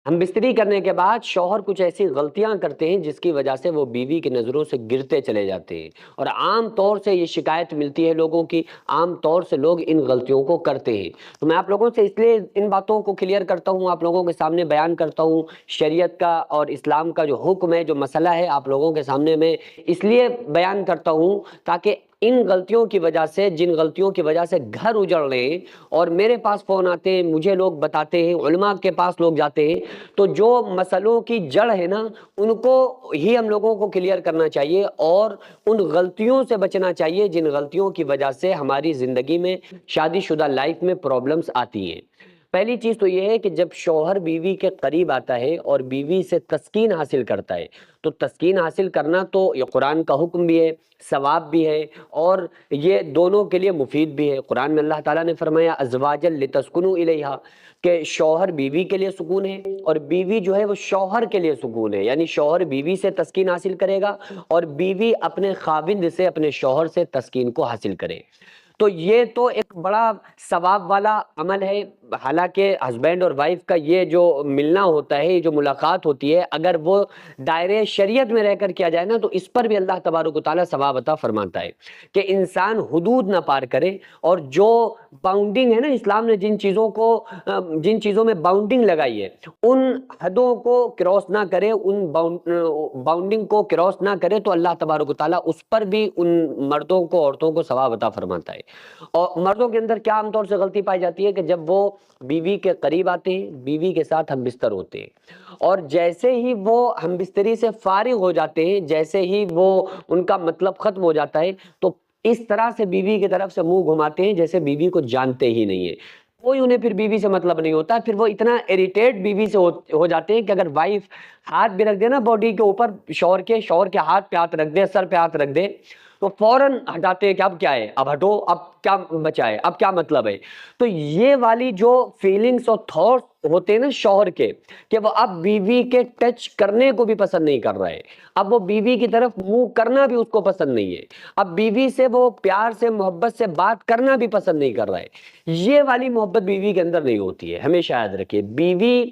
ہم بستری کرنے کے بعد شوہر کچھ ایسی غلطیاں کرتے ہیں جس کی وجہ سے وہ بیوی کی نظروں سے گرتے چلے جاتے ہیں، اور عام طور سے یہ شکایت ملتی ہے لوگوں کی، عام طور سے لوگ ان غلطیوں کو کرتے ہیں۔ تو میں آپ لوگوں سے اس لیے ان باتوں کو کلیئر کرتا ہوں، آپ لوگوں کے سامنے بیان کرتا ہوں شریعت کا اور اسلام کا جو حکم ہے، جو مسئلہ ہے، آپ لوگوں کے سامنے میں اس لیے بیان کرتا ہوں تاکہ ان غلطیوں کی وجہ سے، جن غلطیوں کی وجہ سے گھر اجڑ رہے ہیں اور میرے پاس فون آتے ہیں، مجھے لوگ بتاتے ہیں، علماء کے پاس لوگ جاتے ہیں، تو جو مسئلوں کی جڑ ہے نا، ان کو ہی ہم لوگوں کو کلیئر کرنا چاہیے اور ان غلطیوں سے بچنا چاہیے جن غلطیوں کی وجہ سے ہماری زندگی میں، شادی شدہ لائف میں پرابلمز آتی ہیں۔ پہلی چیز تو یہ ہے کہ جب شوہر بیوی کے قریب آتا ہے اور بیوی سے تسکین حاصل کرتا ہے، تو تسکین حاصل کرنا تو یہ قرآن کا حکم بھی ہے، ثواب بھی ہے، اور یہ دونوں کے لیے مفید بھی ہے۔ قرآن میں اللہ تعالیٰ نے فرمایا ازواجا لتسکنوا الیہا، کہ شوہر بیوی کے لیے سکون ہے اور بیوی جو ہے وہ شوہر کے لیے سکون ہے، یعنی شوہر بیوی سے تسکین حاصل کرے گا اور بیوی اپنے خاوند سے، اپنے شوہر سے تسکین کو حاصل کرے۔ تو یہ تو ایک بڑا ثواب والا عمل ہے۔ حالانکہ ہسبینڈ اور وائف کا یہ جو ملنا ہوتا ہے، یہ جو ملاقات ہوتی ہے، اگر وہ دائرے شریعت میں رہ کر کیا جائے نا، تو اس پر بھی اللہ تبارک و تعالیٰ ثواب عطا فرماتا ہے کہ انسان حدود نہ پار کرے، اور جو باؤنڈنگ ہے نا، اسلام نے جن چیزوں میں باؤنڈنگ لگائی ہے، ان حدوں کو کراس نہ کرے، ان باؤنڈنگ کو کراس نہ کرے، تو اللہ تبارک و تعالیٰ اس پر بھی ان مردوں کو، عورتوں کو ثواب عطا فرماتا ہے۔ اور مردوں کے اندر کیا عام طور سے غلطی پائی جاتی ہے کہ جب وہ بیوی کے قریب آتے ہیں، بیوی کے ساتھ ہم بستر ہوتے ہیں، اور جیسے ہی وہ ہم بستری سے فارغ ہو جاتے ہیں، جیسے ہی وہ ان کا مطلب ختم ہو جاتا ہے، تو اس طرح سے بیوی کی طرف سے منہ گھماتے ہیں جیسے بیوی کو جانتے ہی نہیں ہے، کوئی انہیں پھر بیوی سے مطلب نہیں ہوتا۔ پھر وہ اتنا اریٹیٹ بیوی سے ہو جاتے ہیں کہ اگر وائف ہاتھ بھی رکھ دے نا باڈی کے اوپر، شوہر کے ہاتھ پہ ہاتھ رکھ دے، سر پہ ہاتھ رکھ دے، تو فوراً ہٹاتے ہیں کہ اب کیا ہے، اب ہٹو، اب کیا بچا ہے، اب کیا مطلب ہے۔ تو یہ والی جو فیلنگز اور تھاٹس ہوتے ہیں نا شوہر کے، کہ وہ اب بیوی کے ٹچ کرنے کو بھی پسند نہیں کر رہا ہے، اب وہ بیوی کی طرف منہ کرنا بھی اس کو پسند نہیں ہے، اب بیوی سے وہ پیار سے، محبت سے بات کرنا بھی پسند نہیں کر رہا ہے، یہ والی محبت بیوی کے اندر نہیں ہوتی ہے۔ ہمیشہ یاد رکھیے، بیوی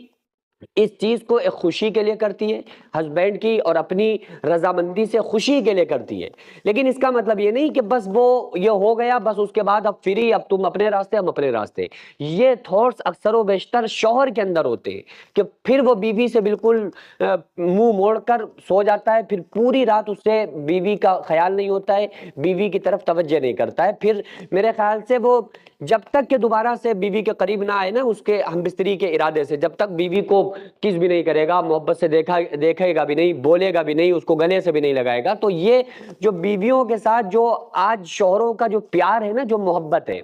اس چیز کو ایک خوشی کے لیے کرتی ہے، ہسبینڈ کی اور اپنی رضامندی سے خوشی کے لیے کرتی ہے، لیکن اس کا مطلب یہ نہیں کہ بس وہ یہ ہو گیا، بس اس کے بعد اب فری، اب تم اپنے راستے، ہم اپنے راستے۔ یہ تھاٹس اکثر و بیشتر شوہر کے اندر ہوتے ہیں کہ پھر وہ بیوی سے بالکل منہ موڑ کر سو جاتا ہے، پھر پوری رات اس سے بیوی کا خیال نہیں ہوتا ہے، بیوی کی طرف توجہ نہیں کرتا ہے، پھر میرے خیال سے وہ جب تک کہ دوبارہ سے بیوی کے قریب نہ آئے نا، اس کے ہم بستری کے ارادے سے، جب تک بیوی کو کس بھی نہیں کرے گا، محبت سے دیکھے گا بھی نہیں، بولے گا بھی نہیں، اس کو گلے سے بھی نہیں لگائے گا، تو یہ جو بیویوں کے ساتھ جو آج شوہروں کا جو پیار ہے نا، جو محبت ہے،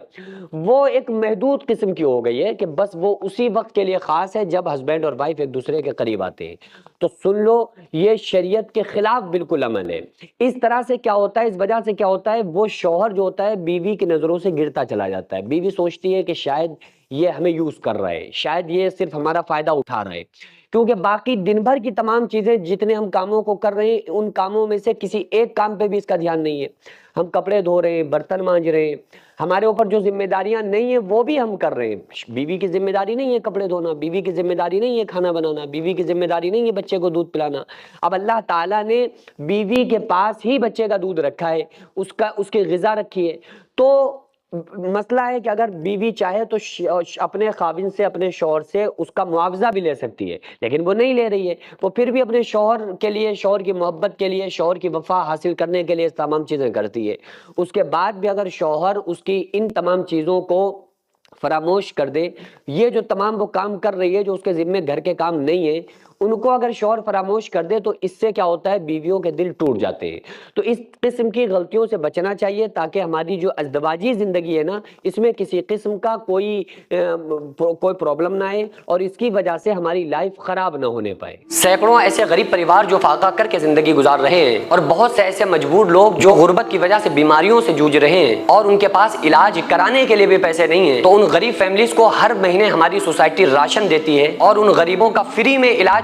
وہ ایک محدود قسم کی ہو گئی ہے کہ بس وہ اسی وقت کے لیے خاص ہے جب ہسبینڈ اور وائف ایک دوسرے کے قریب آتے ہیں۔ تو سن لو، یہ شریعت کے خلاف بالکل عمل ہے۔ اس طرح سے کیا ہوتا ہے، اس وجہ سے کیا ہوتا ہے، وہ شوہر جو ہوتا ہے بیوی کی نظروں سے گرتا چلا جاتا ہے، بیوی سوچتی ہے کہ شاید یہ ہمیں یوز کر رہا ہے، شاید یہ صرف ہمارا فائدہ اٹھا رہا ہے، کیونکہ باقی دن بھر کی تمام چیزیں، جتنے ہم کاموں کو کر رہے ہیں، ان کاموں میں سے کسی ایک کام پہ بھی اس کا دھیان نہیں ہے۔ ہم کپڑے دھو رہے ہیں، برتن مانج رہے ہیں، ہمارے اوپر جو ذمہ داریاں نہیں ہیں وہ بھی ہم کر رہے ہیں۔ بیوی کی ذمہ داری نہیں ہے کپڑے دھونا، بیوی کی ذمہ داری نہیں ہے کھانا بنانا، بیوی کی ذمہ داری نہیں ہے بچے کو دودھ پلانا۔ اب اللہ تعالیٰ نے بیوی کے پاس ہی بچے کا دودھ رکھا ہے، اس کی غذا رکھی ہے، تو مسئلہ ہے کہ اگر بیوی چاہے تو اپنے خاوند سے، اپنے شوہر سے اس کا معاوضہ بھی لے سکتی ہے، لیکن وہ نہیں لے رہی ہے، وہ پھر بھی اپنے شوہر کے لیے، شوہر کی محبت کے لیے، شوہر کی وفا حاصل کرنے کے لیے تمام چیزیں کرتی ہے۔ اس کے بعد بھی اگر شوہر اس کی ان تمام چیزوں کو فراموش کر دے، یہ جو تمام وہ کام کر رہی ہے جو اس کے ذمہ گھر کے کام نہیں ہیں، ان کو اگر شوہر فراموش کر دے، تو اس سے کیا ہوتا ہے، بیویوں کے دل ٹوٹ جاتے ہیں۔ تو اس قسم کی غلطیوں سے بچنا چاہیے تاکہ ہماری جو ازدواجی زندگی ہے نا، اس میں کسی قسم کا کوئی پرابلم نہ آئے اور اس کی وجہ سے ہماری لائف خراب نہ ہونے پائے۔ سینکڑوں ایسے غریب پریوار جو فاقہ کر کے زندگی گزار رہے ہیں، اور بہت سے ایسے مجبور لوگ جو غربت کی وجہ سے بیماریوں سے جوجھ رہے ہیں اور ان کے پاس علاج کرانے کے لیے بھی پیسے نہیں ہیں، تو ان غریب فیملیز کو ہر مہینے ہماری سوسائٹی راشن دیتی ہے اور ان غریبوں کا فری میں علاج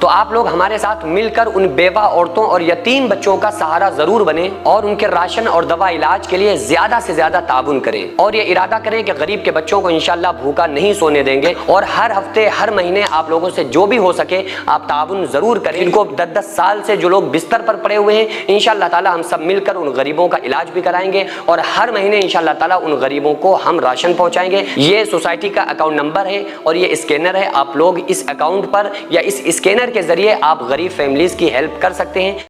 تو آپ لوگ ہمارے ساتھ مل کر ان بیوہ عورتوں اور یتیم بچوں کا سہارا ضرور بنیں اور ان کے راشن اور دوا علاج کے لیے زیادہ سے زیادہ تعاون کریں، اور یہ ارادہ کریں کہ غریب کے بچوں کو انشاءاللہ بھوکا نہیں سونے دیں گے، اور ہر ہفتے ہر مہینے آپ لوگوں سے جو بھی ہو سکے آپ تعاون ضرور کریں۔ ان کو 10 سال سے جو لوگ بستر پر پڑے ہوئے ہیں انشاءاللہ تعالی ہم سب مل کر ان غریبوں کا علاج بھی کرائیں گے، اور ہر مہینے انشاءاللہ تعالی ان غریبوں کو ہم راشن پہنچائیں گے۔ یہ سوسائٹی کا اکاؤنٹ نمبر ہے اور یہ اسکینر ہے، آپ لوگ اس اکاؤنٹ پر یا اس اسکینر کے ذریعے آپ غریب فیملیز کی ہیلپ کر سکتے ہیں۔